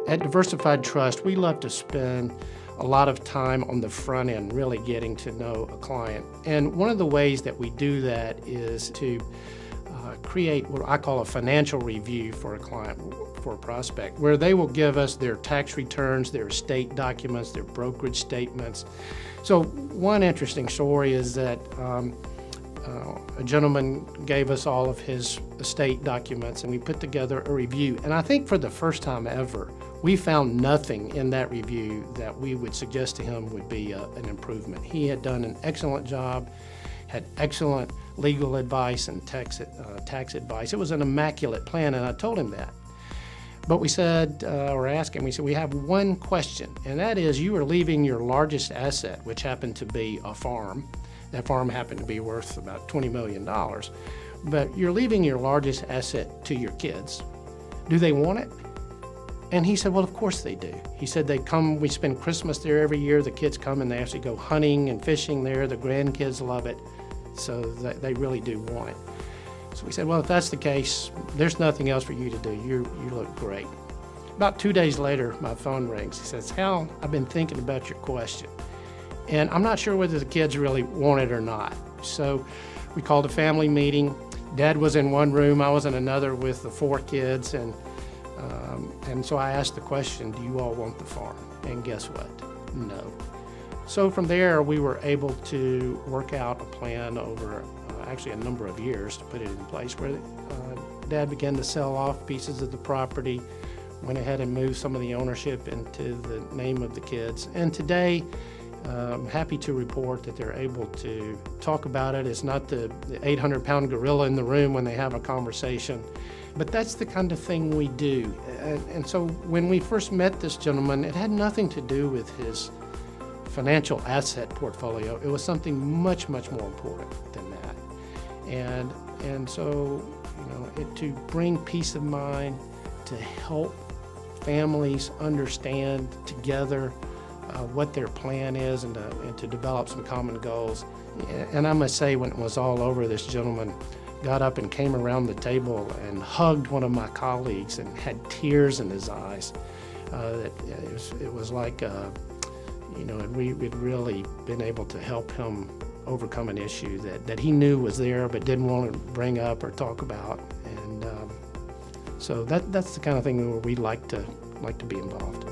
At Diversified Trust, we love to spend a lot of time on the front end really getting to know a client. And one of the ways that we do that is to create what I call a financial review for a client, for a prospect, where they will give us their tax returns, their estate documents, their brokerage statements. So one interesting story is that a gentleman gave us all of his estate documents and we put together a review. And I think for the first time ever, we found nothing in that review that we would suggest to him would be an improvement. He had done an excellent job, had excellent legal advice and tax advice. It was an immaculate plan, and I told him that. But we said, or asked him, we said, we have one question, and that is, you are leaving your largest asset, which happened to be a farm. That farm happened to be worth about $20 million. But you're leaving your largest asset to your kids. Do they want it? And he said, well, of course they do. He said they come, we spend Christmas there every year. The kids come and they actually go hunting and fishing there. The grandkids love it. So they really do want it. So we said, well, if that's the case, there's nothing else for you to do. You look great. About 2 days later, my phone rings. He says, Hal, I've been thinking about your question. And I'm not sure whether the kids really want it or not. So we called a family meeting. Dad was in one room, I was in another with the 4 kids. And so I asked the question, do you all want the farm? And guess what? No. So from there, we were able to work out a plan over actually a number of years to put it in place where Dad began to sell off pieces of the property, went ahead and moved some of the ownership into the name of the kids. And today, I'm happy to report that they're able to talk about it. It's not the 800-pound gorilla in the room when they have a conversation, but that's the kind of thing we do. And so when we first met this gentleman, it had nothing to do with his financial asset portfolio. It was something much, much more important than that. And so, to bring peace of mind, to help families understand together what their plan is and to develop some common goals. And I must say, when it was all over, this gentleman got up and came around the table and hugged one of my colleagues and had tears in his eyes. It was like, we'd really been able to help him overcome an issue that he knew was there but didn't want to bring up or talk about. And so that's the kind of thing where we'd like to be involved.